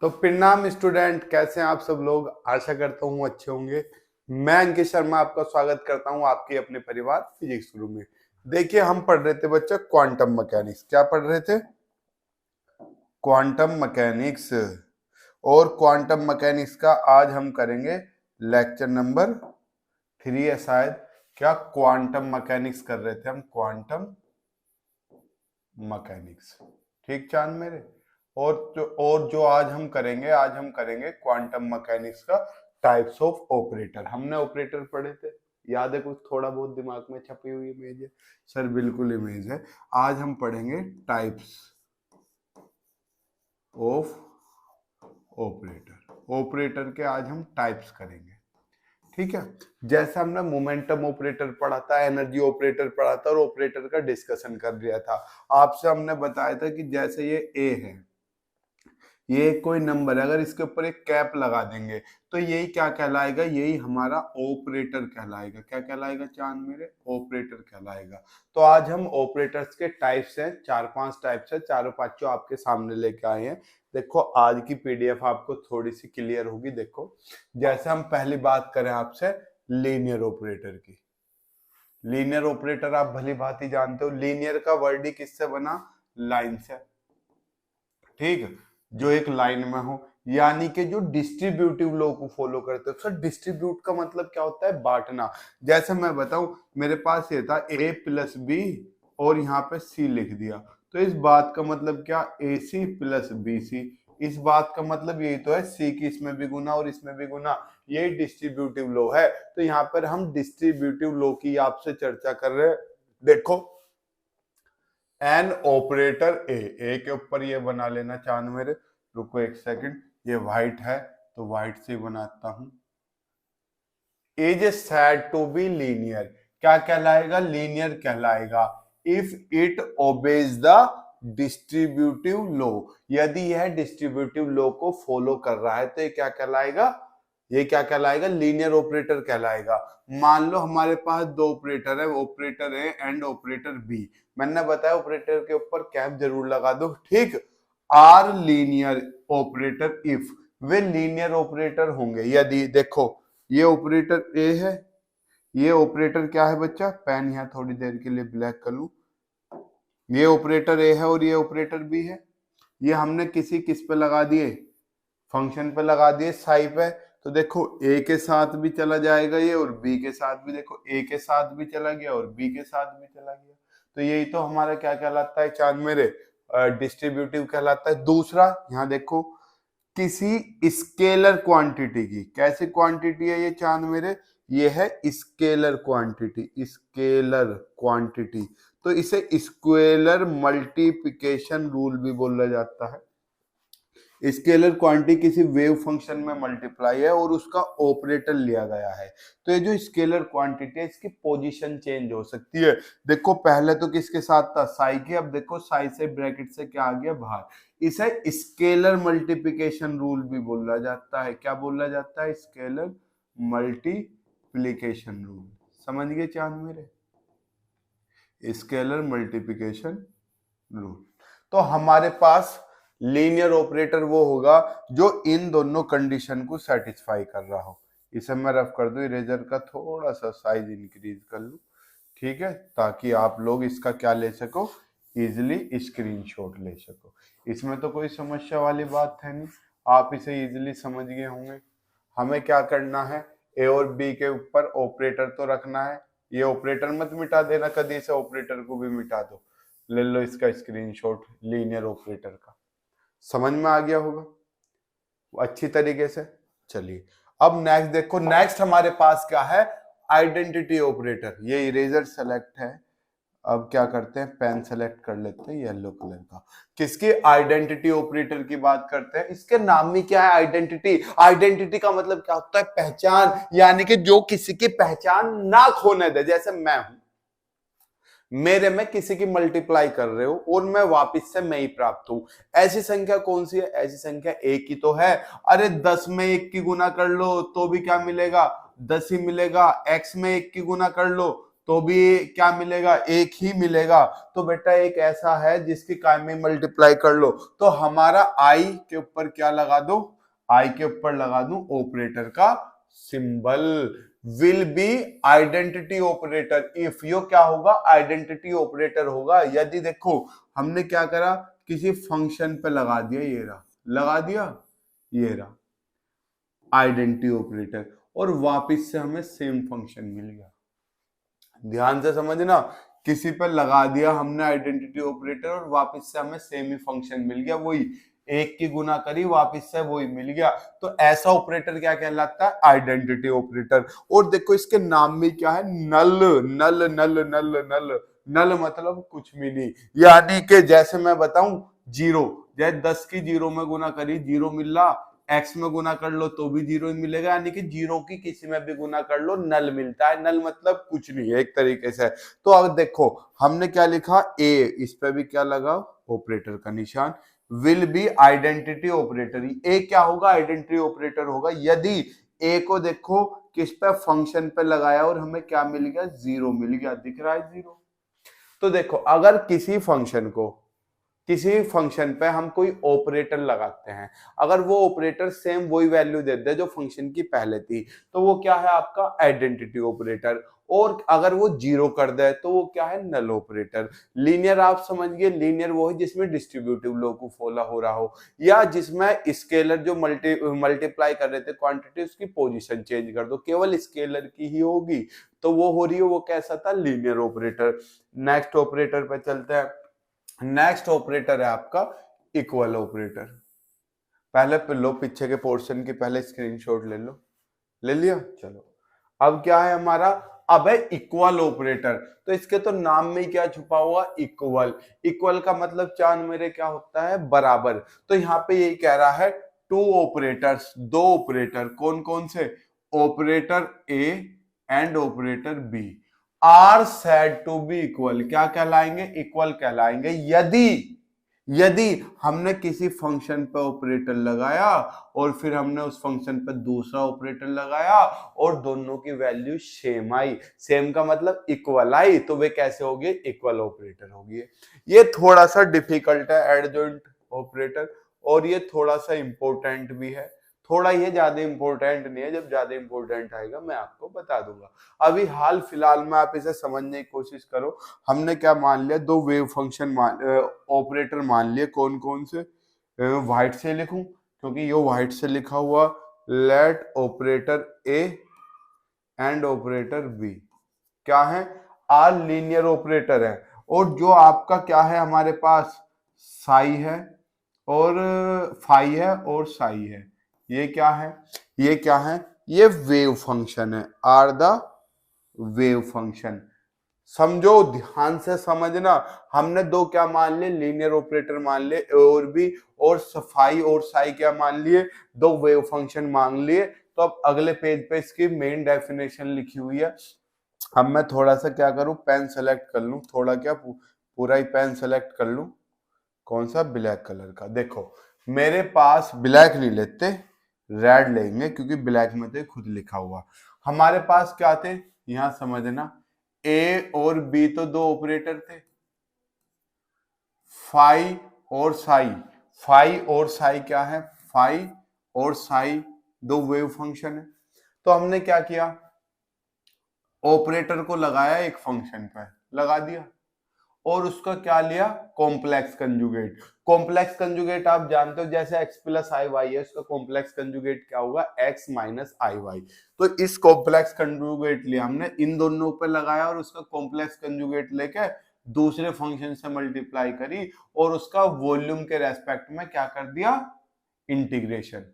तो प्रणाम स्टूडेंट, कैसे हैं आप सब लोग। आशा करता हूँ अच्छे होंगे। मैं अंकित शर्मा आपका स्वागत करता हूँ आपके अपने परिवार फिजिक्स गुरु में। देखिए, हम पढ़ रहे थे बच्चा क्वांटम मैकेनिक्स। क्या पढ़ रहे थे? Quantum mechanics. और क्वांटम मैकेनिक्स का आज हम करेंगे लेक्चर नंबर 3 है शायद। क्या क्वांटम मैकेनिक्स कर रहे थे हम? Quantum mechanics. ठीक चांद मेरे। और जो आज हम करेंगे क्वांटम मैकेनिक्स का टाइप्स ऑफ ऑपरेटर। हमने ऑपरेटर पढ़े थे, याद है कुछ? थोड़ा बहुत दिमाग में छपी हुई इमेज है सर? बिल्कुल इमेज है। आज हम पढ़ेंगे टाइप्स ऑफ ऑपरेटर। ऑपरेटर के आज हम टाइप्स करेंगे, ठीक है। जैसे हमने मोमेंटम ऑपरेटर पढ़ा था, एनर्जी ऑपरेटर पढ़ा था और ऑपरेटर का डिस्कशन कर लिया था। आपसे हमने बताया था कि जैसे ये ए है, ये कोई नंबर है, अगर इसके ऊपर एक कैप लगा देंगे तो यही क्या कहलाएगा? यही हमारा ऑपरेटर कहलाएगा। क्या कहलाएगा चांद मेरे? ऑपरेटर कहलाएगा। तो आज हम ऑपरेटर्स के टाइप्स हैं, 4-5 टाइप्स है, चारों पांचों आपके सामने लेके आए हैं। देखो, आज की पीडीएफ आपको थोड़ी सी क्लियर होगी। देखो, जैसे हम पहली बात करें आपसे लीनियर ऑपरेटर की। लीनियर ऑपरेटर आप भली भांति जानते हो। लीनियर का वर्ड ही किससे बना? लाइन से, ठीक। जो एक लाइन में हो, यानी कि जो डिस्ट्रीब्यूटिव लॉ को फॉलो करते हो। सर, डिस्ट्रीब्यूट का मतलब क्या होता है? बांटना। जैसे मैं बताऊं, मेरे पास ये था a प्लस बी और यहाँ पे c लिख दिया, तो इस बात का मतलब क्या? ac plus bc। इस बात का मतलब यही तो है, c की इसमें भी गुना और इसमें भी गुना। ये डिस्ट्रीब्यूटिव लॉ है। तो यहाँ पर हम डिस्ट्रीब्यूटिव लॉ की आपसे चर्चा कर रहे हैं। देखो, एन ऑपरेटर ए के ऊपर ये बना लेना चांद मेरे। रुको एक सेकंड, ये व्हाइट है तो व्हाइट से बनाता हूं। Is said to be linear. क्या कहलाएगा? लीनियर कहलाएगा if it obeys the distributive law. यदि यह डिस्ट्रीब्यूटिव लॉ को फॉलो कर रहा है तो ये क्या कहलाएगा? ये क्या कहलाएगा? लीनियर ऑपरेटर कहलाएगा। मान लो हमारे पास दो ऑपरेटर है, operator A and operator B. मैंने बताया ऑपरेटर के ऊपर कैप जरूर लगा दो, ठीक। आर लीनियर ऑपरेटर इफ, वे लीनियर ऑपरेटर होंगे यदि, देखो, ये ऑपरेटर ए है, ये ऑपरेटर क्या है बच्चा? पेन यहाँ थोड़ी देर के लिए ब्लैक कर लूं। ये ऑपरेटर ए है और ये ऑपरेटर बी है। ये हमने किस पे लगा दिए? फंक्शन पे लगा दिए, साई पे। तो देखो, ए के साथ भी चला जाएगा ये और बी के साथ भी। देखो, ए के साथ भी चला गया और बी के साथ भी चला गया। तो यही तो हमारा क्या कहलाता है चांद मेरे? डिस्ट्रीब्यूटिव कहलाता है। दूसरा, यहाँ देखो, किसी स्केलर क्वांटिटी की, कैसी क्वांटिटी है ये चांद मेरे? ये है स्केलर क्वांटिटी। स्केलर क्वांटिटी, तो इसे स्केलर मल्टीप्लिकेशन रूल भी बोला जाता है। स्केलर क्वांटिटी किसी वेव फंक्शन में मल्टीप्लाई है और उसका ऑपरेटर लिया गया है। तो ये जो स्केलर क्वांटिटी है, इसकी पोजीशन चेंज हो सकती है। देखो, पहले तो किसके साथ था? साई के। अब देखो, साई से ब्रैकेट से क्या आ गया? बाहर। इसे स्केलर मल्टीप्लिकेशन रूल भी बोला जाता है। क्या बोला जाता है? Scalar multiplication rule. समझ गए चांद मेरे? Scalar multiplication rule. तो हमारे पास लीनियर ऑपरेटर वो होगा जो इन दोनों कंडीशन को सेटिस्फाई कर रहा हो। इसे मैं रफ कर दूं, इरेजर का थोड़ा सा साइज इंक्रीज कर लूं, ठीक है, ताकि आप लोग इसका क्या ले सको? इजिली स्क्रीनशॉट ले सको। इसमें तो कोई समस्या वाली बात है नहीं, आप इसे इजिली समझ गए होंगे। हमें क्या करना है? ए और बी के ऊपर ऑपरेटर तो रखना है। ये ऑपरेटर मत मिटा देना कभी, से ऑपरेटर को भी मिटा दो। ले लो इसका स्क्रीनशॉट लीनियर ऑपरेटर का। समझ में आ गया होगा अच्छी तरीके से। चलिए, अब नेक्स्ट देखो। नेक्स्ट हमारे पास क्या है? Identity operator. ये इरेजर सेलेक्ट है। अब क्या करते हैं? पेन सेलेक्ट कर लेते हैं येलो कलर का। किसकी? आइडेंटिटी ऑपरेटर की बात करते हैं। इसके नाम में क्या है? आइडेंटिटी। आइडेंटिटी का मतलब क्या होता है? पहचान, यानी कि जो किसी की पहचान ना खोने दे। जैसे मैं हूं, मेरे में किसी की मल्टीप्लाई कर रहे हो और मैं वापस से मैं ही प्राप्त हूं। ऐसी संख्या कौन सी है? ऐसी संख्या एक ही तो है। अरे 10 में 1 की गुना कर लो तो भी क्या मिलेगा? 10 ही मिलेगा। x में 1 की गुना कर लो तो भी क्या मिलेगा, एक ही मिलेगा। तो बेटा एक ऐसा है जिसकी काय में मल्टीप्लाई कर लो, तो हमारा आई के ऊपर क्या लगा दो, आई के ऊपर लगा दूं ऑपरेटर का symbol. Will be identity operator if, यो क्या होगा, आइडेंटिटी ऑपरेटर होगा यदि, देखो हमने क्या करा, किसी फंक्शन पे लगा दिया, ये रहा, लगा दिया, ये रहा आइडेंटिटी ऑपरेटर, और वापस से हमें सेम फंक्शन मिल गया। ध्यान से समझना, किसी पर लगा दिया हमने आइडेंटिटी ऑपरेटर और वापस से हमें सेम ही फंक्शन मिल गया, वही एक की गुना करी वापस से वही मिल गया, तो ऐसा ऑपरेटर क्या कहलाता है, आइडेंटिटी ऑपरेटर। और देखो इसके नाम में क्या है, नल, नल नल नल नल, नल मतलब कुछ भी नहीं, यानी कि जैसे मैं बताऊं जीरो, जैसे 10 की जीरो में गुना करी जीरो मिल रहा, एक्स में गुना कर लो तो भी जीरो ही मिलेगा, यानी कि जीरो की किसी में भी गुना कर लो नल मिलता है। नल मतलब कुछ नहीं है एक तरीके से। तो अब देखो हमने क्या लिखा, ए, इस पे भी क्या लगा, ऑपरेटर का निशान। विल बी आइडेंटिटी ऑपरेटर, ए क्या होगा, आइडेंटिटी ऑपरेटर होगा यदि ए को देखो किस पे, फंक्शन पे लगाया और हमें क्या मिल गया, जीरो मिल गया, दिख रहा है जीरो। तो देखो अगर किसी फंक्शन को, किसी फंक्शन पे हम कोई ऑपरेटर लगाते हैं, अगर वो ऑपरेटर सेम वही वैल्यू दे दे जो फंक्शन की पहले थी, तो वो क्या है आपका आइडेंटिटी ऑपरेटर। और अगर वो जीरो कर दे तो वो क्या है, नल ऑपरेटर। लीनियर आप समझ गए, लीनियर वो है जिसमें डिस्ट्रीब्यूटिव लॉ को फॉलो हो रहा हो, या जिसमें स्केलर जो मल्टीप्लाई कर रहे थे क्वांटिटी, उसकी पोजीशन चेंज कर दो, केवल स्केलर की ही होगी, तो वो हो रही है, वो कैसा था, लीनियर ऑपरेटर। नेक्स्ट ऑपरेटर पे चलते हैं। नेक्स्ट ऑपरेटर है आपका इक्वल ऑपरेटर। पहले लो पीछे के पोर्शन की पहले स्क्रीनशॉट ले लो, ले लिया, चलो अब क्या है हमारा, अब है इक्वल ऑपरेटर। तो इसके तो नाम में ही क्या छुपा हुआ, इक्वल। इक्वल का मतलब चांद मेरे क्या होता है, बराबर। तो यहाँ पे यही कह रहा है टू ऑपरेटर्स, दो ऑपरेटर, कौन कौन से, operator A and operator B are said to be equal, क्या कहलाएंगे, इक्वल कहलाएंगे यदि, यदि हमने किसी फंक्शन पे ऑपरेटर लगाया और फिर हमने उस फंक्शन पे दूसरा ऑपरेटर लगाया और दोनों की वैल्यू सेम आई, सेम का मतलब इक्वल आई, तो वे कैसे होगी, इक्वल ऑपरेटर होगी। ये थोड़ा सा डिफिकल्ट है एडजॉइंट ऑपरेटर, और ये थोड़ा सा इंपॉर्टेंट भी है, थोड़ा ये ज्यादा इंपॉर्टेंट नहीं है, जब ज्यादा इंपॉर्टेंट आएगा मैं आपको बता दूंगा। अभी हाल फिलहाल में आप इसे समझने की कोशिश करो। हमने क्या मान लिया, दो वेव फंक्शन ऑपरेटर मान लिए, कौन कौन से, व्हाइट से लिखूं क्योंकि ये व्हाइट से लिखा हुआ, let operator A and operator B क्या है, आर लीनियर ऑपरेटर है, और जो आपका क्या है हमारे पास, साई है और फाई है और साई है, ये क्या है, ये क्या है, ये वेव फंक्शन है, आर द वेव फंक्शन। समझो, ध्यान से समझना, हमने दो क्या मान लिए, लीनियर ऑपरेटर मान लिए और भी, और फाई और साई क्या मान लिए, दो वेव फंक्शन मान लिए। तो अब अगले पेज पे इसकी मेन डेफिनेशन लिखी हुई है। अब मैं थोड़ा सा क्या करूं, पेन सेलेक्ट कर लूं, थोड़ा क्या पूरा ही पेन सेलेक्ट कर लूं, कौन सा, ब्लैक कलर का। देखो मेरे पास ब्लैक नहीं लेते, रेड लेंगे क्योंकि ब्लैक में तो खुद लिखा हुआ। हमारे पास क्या थे, यहां समझना, ए और बी तो दो ऑपरेटर थे, फाई और साई। फाई और साई क्या है, फाई और साई दो वेव फंक्शन है। तो हमने क्या किया, ऑपरेटर को लगाया एक फंक्शन पर, लगा दिया, और उसका क्या लिया, कॉम्प्लेक्स कंजुगेट। कॉम्प्लेक्स कंजुगेट आप जानते हो, जैसे x प्लस आई वाई है, उसका कॉम्प्लेक्स कंजुगेट क्या होगा, x माइनस आई वाई। तो इस कॉम्प्लेक्स कंजुगेट लिया हमने, इन दोनों पे लगाया और उसका कॉम्प्लेक्स कंजुगेट लेके दूसरे फंक्शन से मल्टीप्लाई करी, और उसका वॉल्यूम के रेस्पेक्ट में क्या कर दिया, इंटीग्रेशन,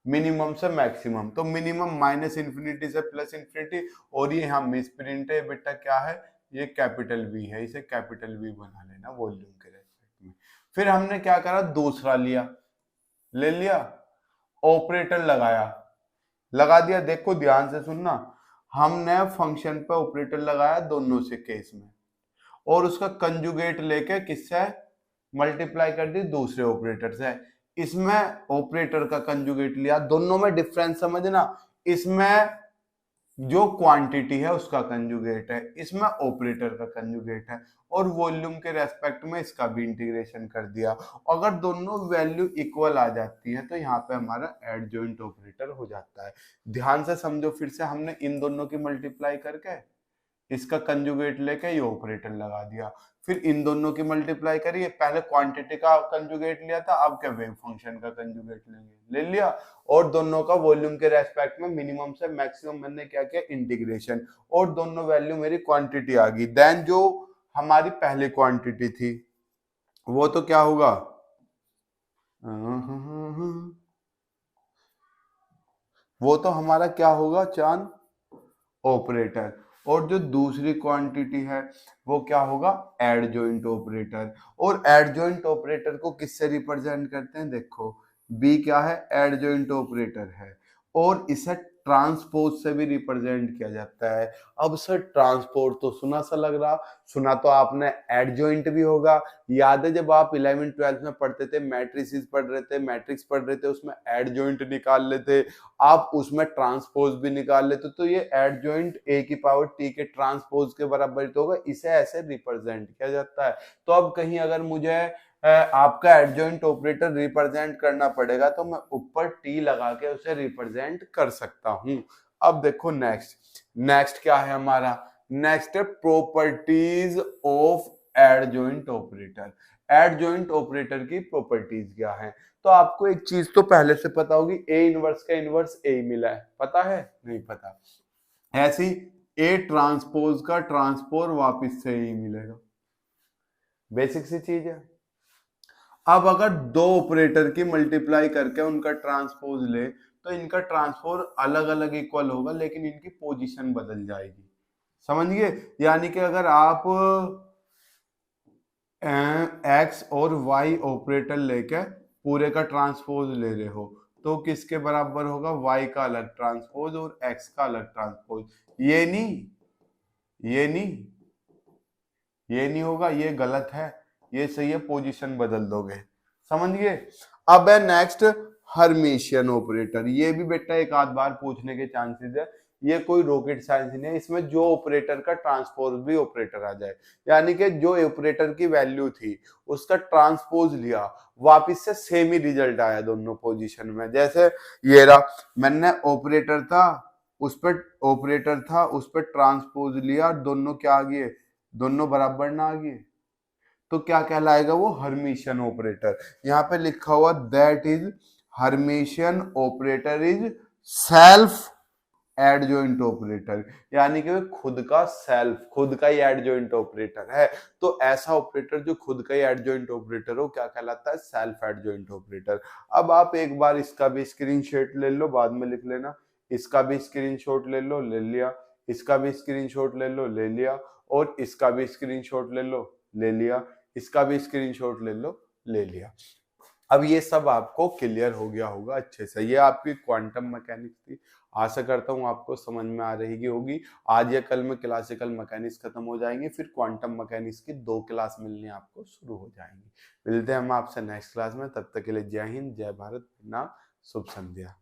मिनिमम से मैक्सिमम। तो मिनिमम माइनस इंफिनिटी से प्लस इंफिनिटी, और ये यहाँ मिस प्रिंट है बेटा, क्या है, ये कैपिटल वी है, इसे कैपिटल वी बना लेना वॉल्यूम के रेस्पेक्ट में। फिर हमने क्या करा, दूसरा लिया, ले लिया, ऑपरेटर लगाया, लगा दिया। देखो ध्यान से सुनना, हमने फंक्शन पे ऑपरेटर लगाया दोनों से केस में, और उसका कंजुगेट लेके किससे मल्टीप्लाई कर दी, दूसरे ऑपरेटर से। इसमें ऑपरेटर का कंजुगेट लिया, दोनों में डिफरेंस समझना, इसमें जो क्वांटिटी है उसका कंजुगेट है, इसमें ऑपरेटर का कंजुगेट है, और वॉल्यूम के रेस्पेक्ट में इसका भी इंटीग्रेशन कर दिया। अगर दोनों वैल्यू इक्वल आ जाती है तो यहाँ पे हमारा एडजॉइंट ऑपरेटर हो जाता है। ध्यान से समझो, फिर से हमने इन दोनों की मल्टीप्लाई करके इसका कंजुगेट लेके ये ऑपरेटर लगा दिया, फिर इन दोनों की मल्टीप्लाई करिए, पहले क्वांटिटी का कंजुगेट लिया था, अब क्या वेव फंक्शन का कंजुगेट लेंगे, ले लिया, और दोनों का वॉल्यूम के रेस्पेक्ट में मिनिमम से मैक्सिमम मैंने क्या किया, इंटीग्रेशन, और दोनों वैल्यू मेरी क्वांटिटी आ गई। देन जो हमारी पहली क्वांटिटी थी वो तो क्या होगा, वो तो हमारा क्या होगा, चांद ऑपरेटर, और जो दूसरी क्वांटिटी है वो क्या होगा, एडजॉइंट ऑपरेटर। और एडजॉइंट ऑपरेटर को किससे रिप्रेजेंट करते हैं, देखो बी क्या है, एडजॉइंट ऑपरेटर है, और इसे ट्रांसपोज से भी रिप्रेजेंट किया जाता है। अब सर ट्रांसपोज तो सुना सा लग रहा, सुना तो आपने एडजॉइंट भी होगा। याद है जब आप 11th 12th में पढ़ते थे, मैट्रिसेस पढ़ रहे थे, मैट्रिक्स पढ़ रहे थे, उसमें एडजॉइंट निकाल लेते, आप उसमें ट्रांसपोज भी निकाल लेते, तो ये एडजॉइंट ए की पावर टी के ट्रांसपोज के बराबर तो होगा, इसे ऐसे रिप्रेजेंट किया जाता है। तो अब कहीं अगर मुझे आपका एडजॉइंट ऑपरेटर रिप्रेजेंट करना पड़ेगा तो मैं ऊपर टी लगा के उसे रिप्रेजेंट कर सकता हूं। अब देखो नेक्स्ट क्या है हमारा, नेक्स्ट है properties of adjoint operator. Adjoint operator की प्रॉपर्टीज क्या है, तो आपको एक चीज तो पहले से पता होगी, ए इनवर्स का इनवर्स ए मिला है, पता है, नहीं पता, ऐसी ए ट्रांसपोज का ट्रांसपोज वापिस से ही मिलेगा, बेसिक सी चीज है। अब अगर दो ऑपरेटर की मल्टीप्लाई करके उनका ट्रांसपोज ले तो इनका ट्रांसपोज अलग अलग इक्वल होगा, लेकिन इनकी पोजीशन बदल जाएगी, समझ गए। यानी कि अगर आप एक्स और वाई ऑपरेटर लेके पूरे का ट्रांसपोज ले रहे हो तो किसके बराबर होगा, वाई का अलग ट्रांसपोज और एक्स का अलग ट्रांसपोज, ये नहीं, ये नहीं, ये नहीं होगा, ये गलत है, ये सही है, पोजीशन बदल दोगे, समझ गए। अब है नेक्स्ट हर्मिशियन ऑपरेटर, ये भी बेटा एक आध बार पूछने के चांसेस है, ये कोई रॉकेट साइंस नहीं है, इसमें जो ऑपरेटर का ट्रांसपोज भी ऑपरेटर आ जाए, यानी कि जो ऑपरेटर की वैल्यू थी उसका ट्रांसपोज लिया, वापिस से सेम ही रिजल्ट आया दोनों पोजीशन में। जैसे ये रहा, मैंने ऑपरेटर था उस पर, ऑपरेटर था उस पर ट्रांसपोज लिया, दोनों क्या आ गए, दोनों बराबर ना आ गए, तो क्या कहलाएगा वो, हर्मिशियन ऑपरेटर। यहाँ पे लिखा हुआ that is Hermitian operator is self adjoint operator, यानी कि खुद का सेल्फ, खुद का ही एडजॉइंट ऑपरेटर है। तो ऐसा ऑपरेटर जो खुद का ही एडजॉइंट ऑपरेटर हो क्या कहलाता है, सेल्फ एडजॉइंट ऑपरेटर। अब आप एक बार इसका भी स्क्रीनशॉट ले लो, बाद में लिख लेना, इसका भी स्क्रीनशॉट ले लो, ले लिया, इसका भी स्क्रीनशॉट ले लो, ले लिया, और इसका भी स्क्रीनशॉट ले लो, ले लिया, इसका भी स्क्रीनशॉट ले लो, ले लिया। अब ये सब आपको क्लियर हो गया होगा अच्छे से, ये आपकी क्वांटम मैकेनिक्स थी, आशा करता हूँ आपको समझ में आ रही होगी। आज या कल में क्लासिकल मैकेनिक्स खत्म हो जाएंगे, फिर क्वांटम मैकेनिक्स की 2 क्लास मिलनी आपको शुरू हो जाएंगी। मिलते हैं हम आपसे नेक्स्ट क्लास में, तब तक के लिए जय हिंद, जय भारत, नाम शुभ संध्या।